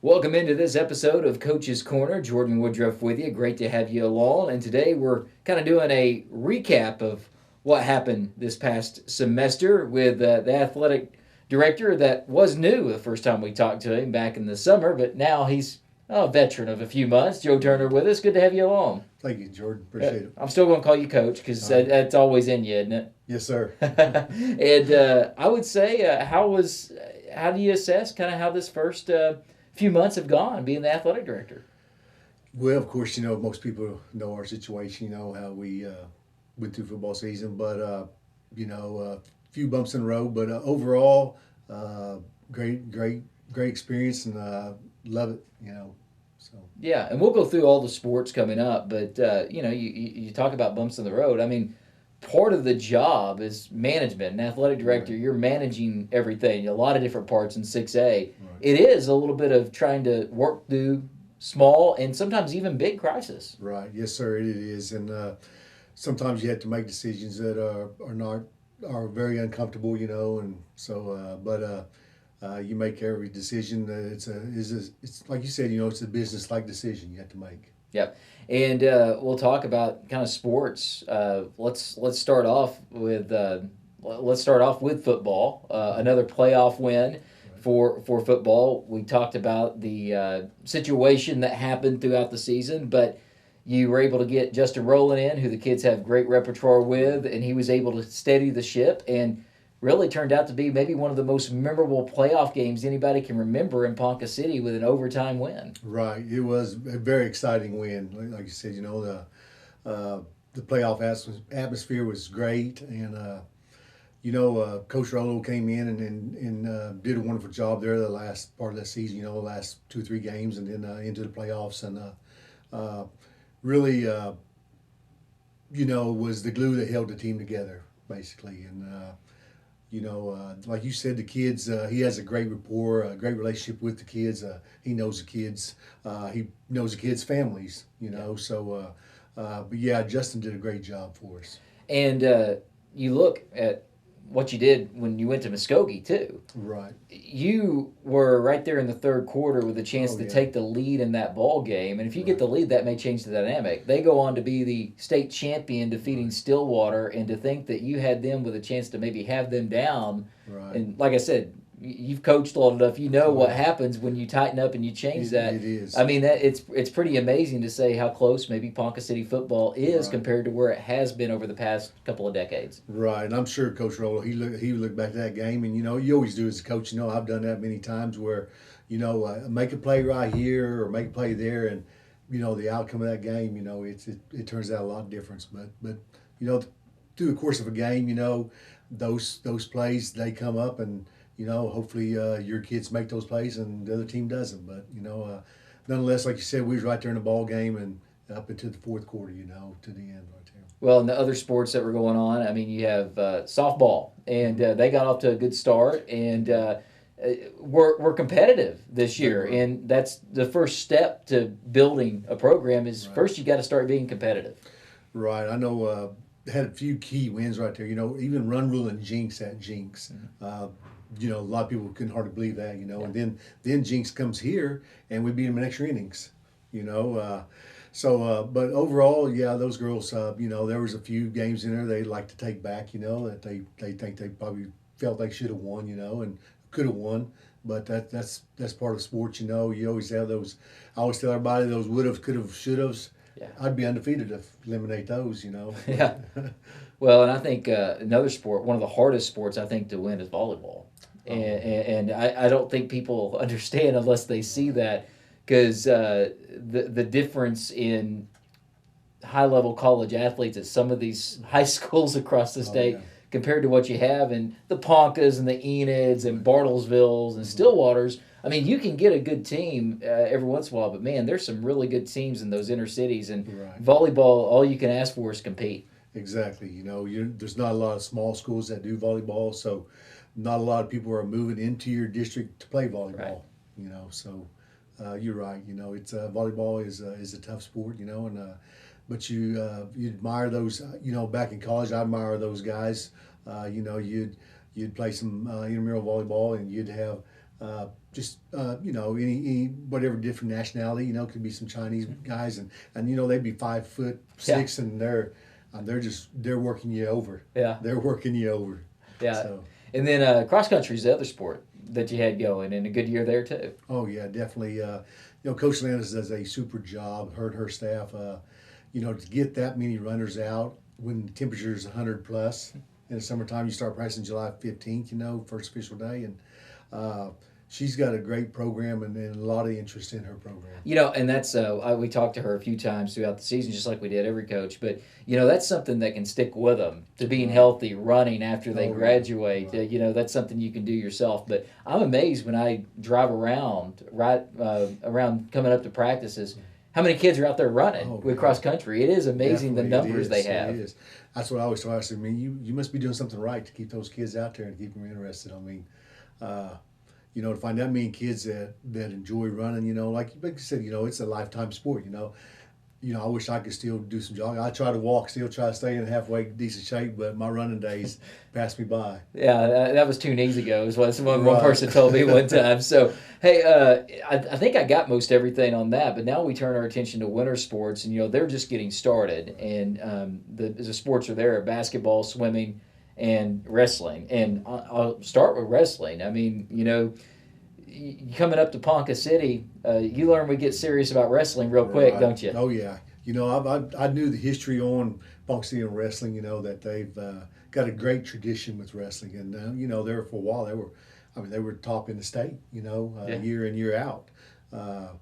Welcome into this episode of Coach's Corner. Jordan Woodruff with you. Great to have you along. And today we're kind of doing a recap of what happened this past semester with the athletic director that was new the first time we talked to him back in the summer, but now he's a veteran of a few months. Joe Turner with us. Good to have you along. Thank you, Jordan. Appreciate it. I'm still going to call you Coach because All right. that's always in you, isn't it? Yes, sir. And I would say, how do you assess kind of how this first few months have gone being the athletic director? Well, of course, most people know our situation. You know how we went through football season, but a few bumps in the road. But overall, uh, great experience, and love it. So Yeah, and we'll go through all the sports coming up, but you talk about bumps in the road. I mean, part of the job is management. An athletic director, right, you're managing everything, a lot of different parts in 6A. right, It is a little bit of trying to work through small and sometimes even big crisis. right. Yes, sir. It is, and sometimes you have to make decisions that are very uncomfortable. And so, you make every decision. It's like you said. It's a business like decision you have to make. Yep, and we'll talk about kind of sports. Let's start off with football. Another playoff win Right. for football. We talked about the situation that happened throughout the season, but you were able to get Justin Rowland in, who the kids have great repertoire with, and he was able to steady the ship and really turned out to be maybe one of the most memorable playoff games anybody can remember in Ponca City with an overtime win. Right. It was a very exciting win. Like you said, the playoff atmosphere was great, and Coach Rolo came in and did a wonderful job there the last part of that season. The last 2 3 games, and then into the playoffs, and uh, really, was the glue that held the team together, basically, and. Like you said, the kids, he has a great rapport, a great relationship with the kids. He knows the kids. He knows the kids' families, So, but yeah, Justin did a great job for us. And you look at what you did when you went to Muskogee too. Right. You were right there in the third quarter with a chance Oh, to yeah. take the lead in that ball game, and if you get Right. the lead, that may change the dynamic. They go on to be the state champion, defeating Right. Stillwater, and to think that you had them with a chance to maybe have them down. Right. And like I said, you've coached long enough. You know Oh, what yeah. happens when you tighten up and you change that. It is. I mean, that it's pretty amazing to say how close maybe Ponca City football is Right. compared to where it has been over the past couple of decades. Right, and I'm sure Coach Rolo he would look back at that game, and you always do as a coach. I've done that many times where, make a play right here or make a play there, and the outcome of that game, it turns out a lot of difference. But you know through the course of a game, those plays they come up, and hopefully your kids make those plays and the other team doesn't. But nonetheless, like you said, we was right there in the ball game and up into the fourth quarter, to the end right there. Well, in the other sports that were going on, I mean, you have softball, and they got off to a good start, and we're competitive this year, Right. and that's the first step to building a program. Is Right. first you got to start being competitive. Right. I know had a few key wins right there. Even Run Rule and Jinx at Jinx. A lot of people couldn't hardly believe that, Yeah. And then Jinx comes here and we beat them in extra innings, but overall, yeah, those girls, there was a few games in there they like to take back, that they think they probably felt they should have won, and could have won. But that's part of sports, You always have those. I always tell everybody those would have, could have, should have. Yeah. I'd be undefeated to eliminate those. Yeah. Well, and I think another sport, one of the hardest sports I think to win is volleyball. And I don't think people understand unless they see that because the difference in high level college athletes at some of these high schools across the Oh, state yeah. compared to what you have in the Poncas and the Enids and Bartlesvilles and Stillwaters. I mean, you can get a good team every once in a while, but man, there's some really good teams in those inner cities. And Right. volleyball, all you can ask for is compete. Exactly. There's not a lot of small schools that do volleyball, so not a lot of people are moving into your district to play volleyball. Right. So you're right. It's volleyball is a tough sport. And but you admire those. Back in college, I admire those guys. You'd play some intramural volleyball, and you'd have any whatever different nationality, could be some Chinese guys, and they'd be 5'6", and they're working you over. Yeah. They're working you over. Yeah. So. And then cross country is the other sport that you had going, and a good year there too. Oh yeah, definitely. Coach Landis does a super job. Her staff. To get that many runners out when temperature is 100 plus in the summertime. You start practicing July 15th. First official day, and she's got a great program and a lot of interest in her program. And that's we talked to her a few times throughout the season, just like we did every coach. But that's something that can stick with them to being healthy, running after they graduate. Right. That's something you can do yourself. But I'm amazed when I drive around around coming up to practices, how many kids are out there running with cross country. It is amazing Definitely, the numbers they have. It is. That's what I always tell her. I said, you must be doing something right to keep those kids out there and keep them interested. To find that many kids that enjoy running, like you said, it's a lifetime sport. I wish I could still do some jogging. I try to walk, still try to stay in halfway decent shape, but my running days pass me by. Yeah, that was 2 knees ago, is what one person told me one time. So, hey, I think I got most everything on that, but now we turn our attention to winter sports, and, they're just getting started, and the sports are there: basketball, swimming, and wrestling. And I'll start with wrestling. I mean, coming up to Ponca City, you learn we get serious about wrestling real quick, don't you? Oh yeah. I knew the history on Ponca City and wrestling. That they've got a great tradition with wrestling, and there for a while they were top in the state. Year in year out. But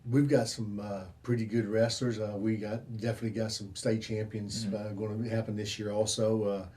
we've got some pretty good wrestlers. We definitely got some state champions going to happen this year also.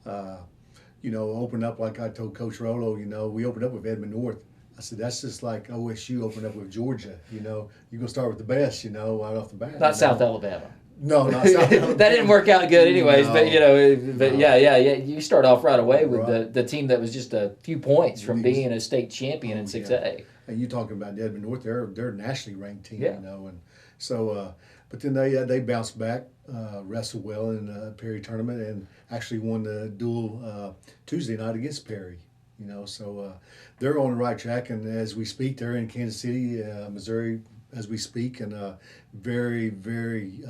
Open up like I told Coach Rolo. We opened up with Edmond North. I said that's just like OSU opened up with Georgia. You're gonna start with the best. Right off the bat. Not South Alabama. No, not South Alabama. That didn't work out good, anyways. No, but yeah. You start off right away with the team that was just a few points from being a state champion in 6A. Yeah. And you talking about Edmond North? They're a nationally ranked team. Yeah. And so. But then they bounced back, wrestled well in the Perry tournament, and actually won the duel Tuesday night against Perry. So they're on the right track, and as we speak, they're in Kansas City, Missouri, as we speak, and a very, very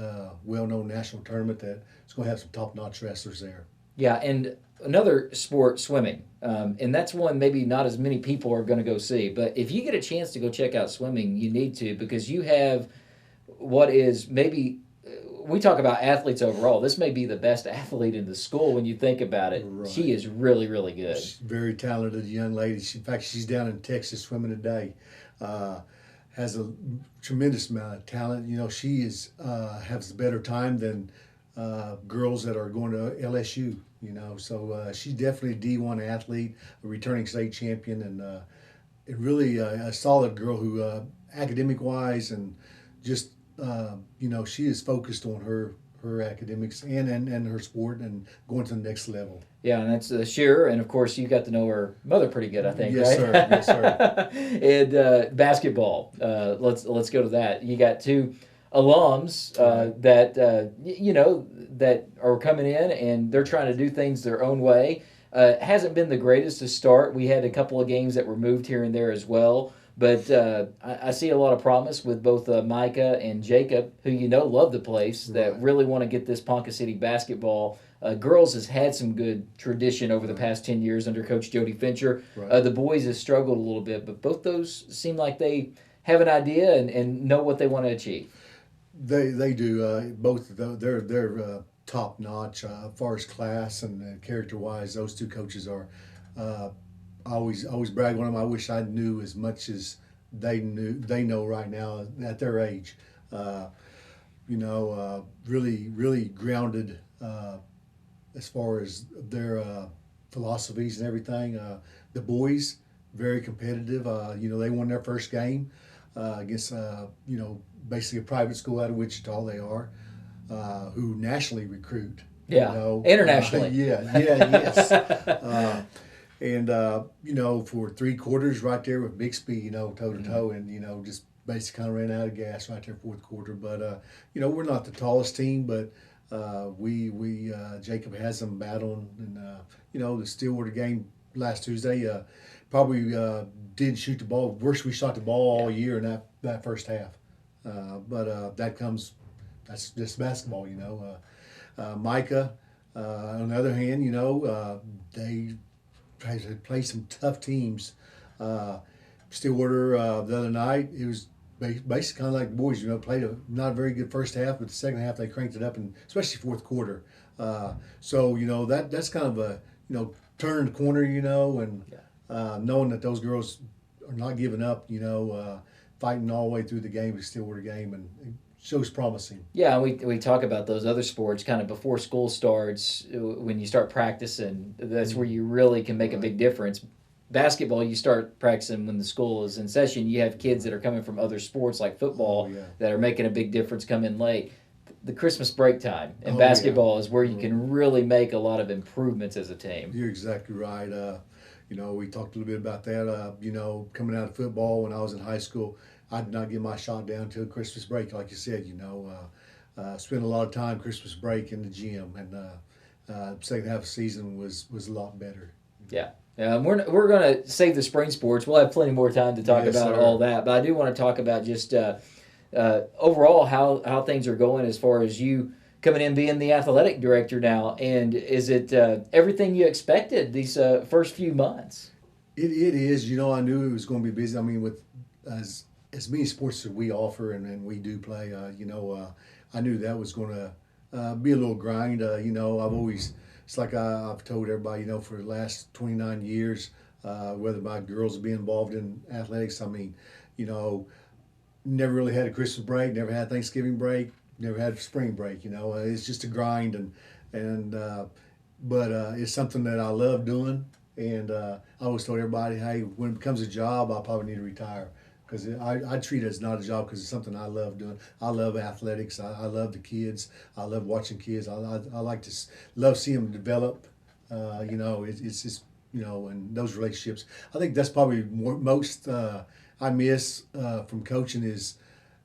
well-known national tournament that's going to have some top-notch wrestlers there. Yeah, and another sport, swimming, and that's one maybe not as many people are going to go see. But if you get a chance to go check out swimming, you need to, because you have what is maybe, we talk about athletes overall. This may be the best athlete in the school when you think about it. Right. She is really, really good. She's a very talented young lady. In fact, she's down in Texas swimming today. Has a tremendous amount of talent. She has a better time than girls that are going to LSU. So she's definitely a D1 athlete, a returning state champion, and really a solid girl who, academic-wise, and just she is focused on her academics and her sport and going to the next level. Yeah, and that's Shearer, and of course you got to know her mother pretty good, I think, yes, right? Yes, sir. And basketball. Let's go to that. You got 2 alums that are coming in, and they're trying to do things their own way. Hasn't been the greatest to start. We had a couple of games that were moved here and there as well. But I see a lot of promise with both Micah and Jacob, who love the place, that really want to get this Ponca City basketball. Girls has had some good tradition over the past 10 years under Coach Jody Fincher. Right. The boys have struggled a little bit, but both those seem like they have an idea and know what they want to achieve. They do. Both of them, they're top notch as far as class and character wise. Those 2 coaches are. I always brag on them. I wish I knew as much as they know right now at their age. Really, really grounded as far as their philosophies and everything. The boys, very competitive. They won their first game against basically a private school out of Wichita. They are who nationally recruit. Yeah, internationally. Yes. And for 3 quarters right there with Bixby, toe to toe, and just basically kind of ran out of gas right there 4th quarter. But we're not the tallest team, but we Jacob has them battling, and the Stillwater game last Tuesday. Probably didn't shoot the ball. Worst we shot the ball all year in that first half. But that's just basketball, you know. Micah, on the other hand, you know, they had to play some tough teams. Stillwater the other night, it was basically kind of like the boys, you know, played a not a very good first half, but the second half they cranked it up, and especially fourth quarter. So you know that's kind of a turning the corner, you know, and knowing that those girls are not giving up, you know, fighting all the way through the game, the Stillwater game, and it shows promising. Yeah, we talk about those other sports kind of before school starts when you start practicing. That's where you really can make a big difference. Basketball, you start practicing when the school is in session. You have kids that are coming from other sports like football that are making a big difference come in late. The Christmas break time in basketball is where you can really make a lot of improvements as a team. You're exactly right. You know, we talked a little bit about that. You know, coming out of football when I was in high school, I did not get my shot down until Christmas break, like you said. You know, spent a lot of time Christmas break in the gym, and second half of the season was a lot better. Yeah. We're going to save the spring sports. We'll have plenty more time to talk about all that. But I do want to talk about just overall how things are going as far as you coming in being the athletic director now. And is it everything you expected these first few months? It is. You know, I knew it was going to be busy. I mean, with as many sports that we offer and we do play, you know, I knew that was going to be a little grind. You know, it's like I've told everybody, you know, for the last 29 years, whether my girls be involved in athletics, I mean, you know, never really had a Christmas break, never had Thanksgiving break, never had spring break, you know. It's just a grind, but it's something that I love doing. And I always told everybody, hey, when it becomes a job, I'll probably need to retire. Because I treat it as not a job because it's something I love doing. I love athletics. I love the kids. I love watching kids. I like to love seeing them develop. You know, it's just, you know, and those relationships. I think that's probably most I miss from coaching is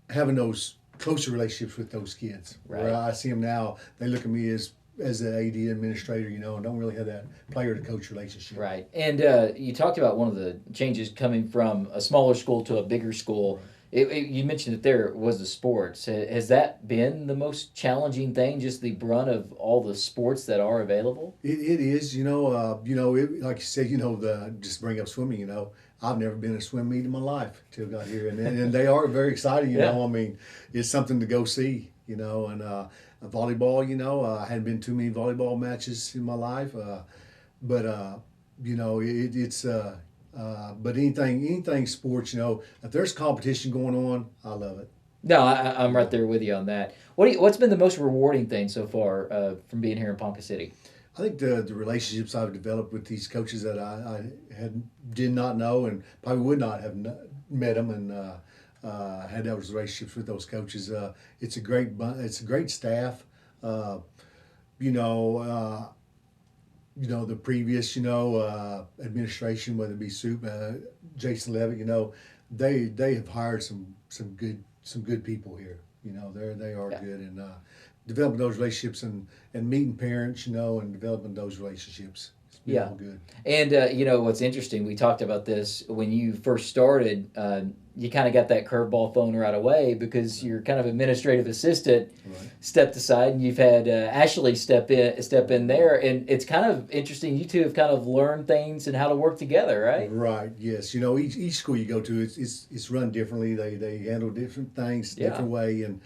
having those closer relationships with those kids. Right. Where I see them now, they look at me as the AD administrator, you know, and don't really have that player to coach relationship. Right. And you talked about one of the changes coming from a smaller school to a bigger school. Right. You mentioned that there was the sports. Has that been the most challenging thing, just the brunt of all the sports that are available? It is, you know, like you said, you know, just bring up swimming, you know. I've never been in a swim meet in my life till I got here. And they are very exciting, you know. I mean, it's something to go see, you know, and volleyball, you know, I hadn't been too many volleyball matches in my life, but you know, but anything sports, you know, if there's competition going on, I love it. No, I'm right there with you on that. What's been the most rewarding thing so far from being here in Ponca City? I think the relationships I've developed with these coaches that I did not know and probably would not have met them and had those relationships with those coaches. It's a great staff. You know, the previous administration, whether it be Soup, Jason Levitt, you know, they have hired some good people here. You know, they are good and developing those relationships and meeting parents, you know, and developing those relationships. It's been all good. And you know what's interesting? We talked about this when you first started. You kind of got that curveball thrown right away because you're kind of administrative assistant stepped aside, and you've had Ashley step in there, and it's kind of interesting. You two have kind of learned things and how to work together, right? Right. Yes. You know, each school you go to, it's run differently. They handle different things different way, and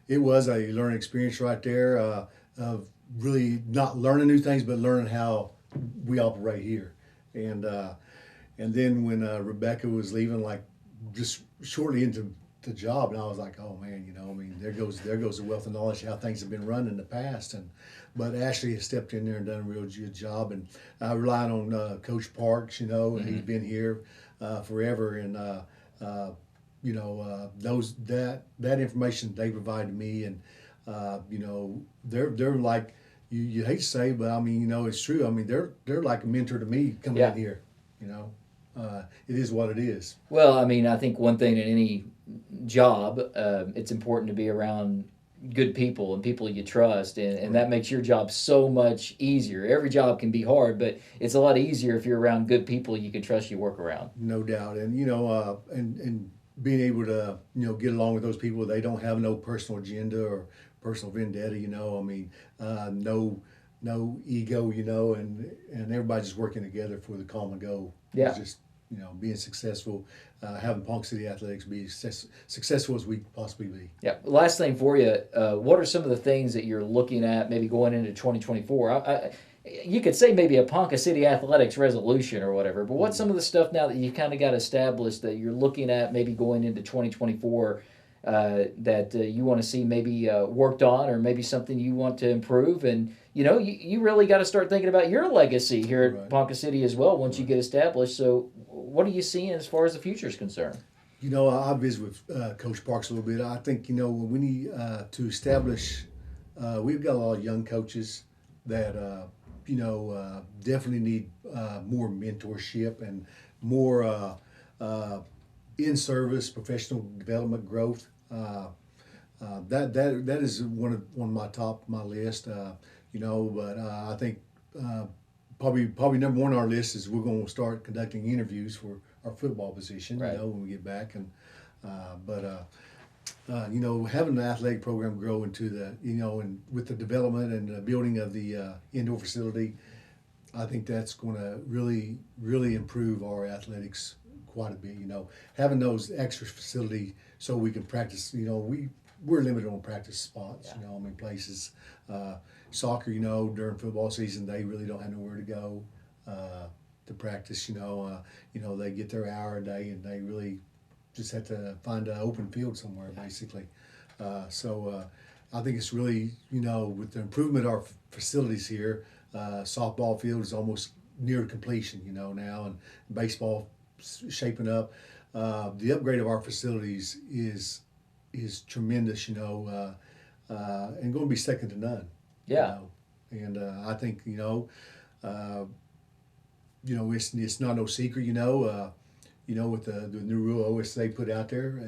it was a learning experience right there of really not learning new things, but learning how we operate here, and then when Rebecca was leaving, like just shortly into the job, and I was like, oh man, you know, I mean, there goes the wealth of knowledge how things have been run in the past, but Ashley has stepped in there and done a real good job, and I relied on Coach Parks, you know, and he's been here forever, and you know, that information they provided me, and you know, they're like you hate to say, but I mean, you know, it's true. I mean, they're like a mentor to me coming in here, you know. It is what it is. Well, I mean, I think one thing in any job, it's important to be around good people and people you trust, and that makes your job so much easier. Every job can be hard, but it's a lot easier if you're around good people you can trust you work around. No doubt, and and being able to get along with those people, they don't have no personal agenda or personal vendetta. I mean, no ego. And everybody's just working together for the common goal. Yeah. It's just being successful, having Ponca City Athletics be successful as we possibly be. Yeah. Last thing for you, what are some of the things that you're looking at maybe going into 2024? You could say maybe a Ponca City Athletics resolution or whatever, but what's some of the stuff now that you kind of got established that you're looking at maybe going into 2024 that you want to see maybe worked on, or maybe something you want to improve? And you really got to start thinking about your legacy here at Right. Ponca City as well once you get established. So what are you seeing as far as the future is concerned? I visit with Coach Parks a little bit. I think we need to establish. We've got a lot of young coaches that definitely need more mentorship and more in-service professional development growth. That is one of my top of my list. But I think probably number one on our list is we're going to start conducting interviews for our football position. Right. When we get back, and having the athletic program grow into and with the development and the building of the indoor facility, I think that's going to really, really improve our athletics quite a bit. Having those extra facility so we can practice. We're limited on practice spots. Yeah. Places. Soccer, during football season, they really don't have nowhere to go to practice. They get their hour a day, and they really just have to find an open field somewhere, basically. So I think it's really, with the improvement of our facilities here, softball field is almost near completion, now, and baseball shaping up. The upgrade of our facilities is tremendous, and going to be second to none. Yeah. And I think it's not no secret, with the new rule OSA put out there,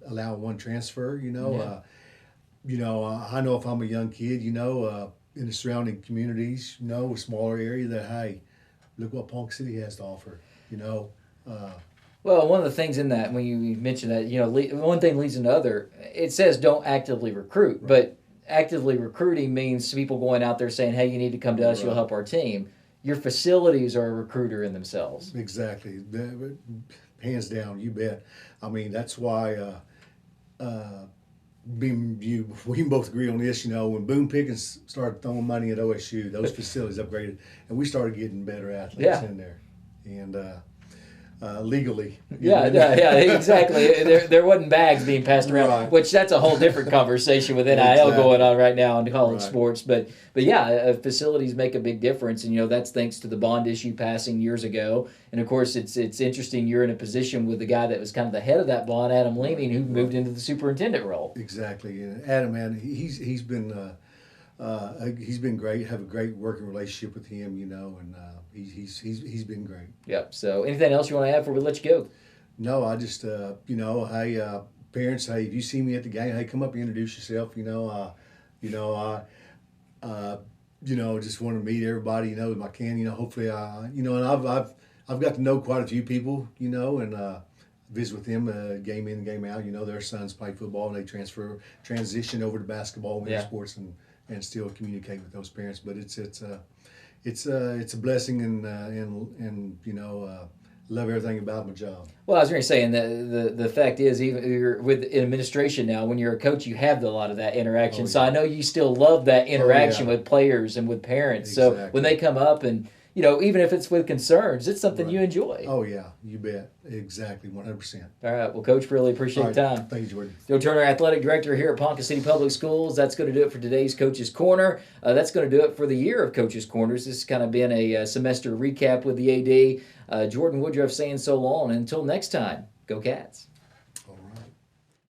allow one transfer. Yeah. I know if I'm a young kid, in the surrounding communities, a smaller area, that hey, look what Ponca City has to offer. Well, one of the things in that, when you mentioned that, one thing leads to another. It says don't actively recruit, Right. but actively recruiting means people going out there saying, hey, you need to come to us, Right. you'll help our team. Your facilities are a recruiter in themselves. Exactly. Hands down, you bet. I mean, that's why we can both agree on this. When Boone Pickens started throwing money at OSU, those facilities upgraded, and we started getting better athletes in there, and legally. Yeah, exactly. There wasn't bags being passed around, Right. which that's a whole different conversation with NIL Exactly. going on right now in college Right. sports. But yeah, facilities make a big difference, and that's thanks to the bond issue passing years ago. And of course, it's interesting you're in a position with the guy that was kind of the head of that bond, Adam Leeming, who moved into the superintendent role. Exactly. And Adam, man, he's been great. Have a great working relationship with him, and he's been great. Yep. So anything else you want to add before we let you go? No, I just hey, parents, hey, if you see me at the game, hey, come up and introduce yourself. Just want to meet everybody. If I can. Hopefully, and I've got to know quite a few people. And visit with them game in, game out. Their sons play football and they transition over to basketball, winter sports, and still communicate with those parents. But it's a blessing, and love everything about my job. Well, I was going to say, and the fact is, even you're with administration now, when you're a coach, you have a lot of that interaction. Oh, So yeah. I know you still love that interaction Oh, yeah. with players and with parents. So Exactly. when they come up and, even if it's with concerns, it's something Right. you enjoy. Oh yeah, you bet. Exactly, 100%. All right. Well, Coach, really appreciate All the right. time. Thank you, Jordan. Joe Turner, Athletic Director here at Ponca City Public Schools. That's going to do it for today's Coach's Corner. That's going to do it for the year of Coach's Corners. This has kind of been a semester recap with the AD. Jordan Woodruff saying so long. And until next time, go Cats.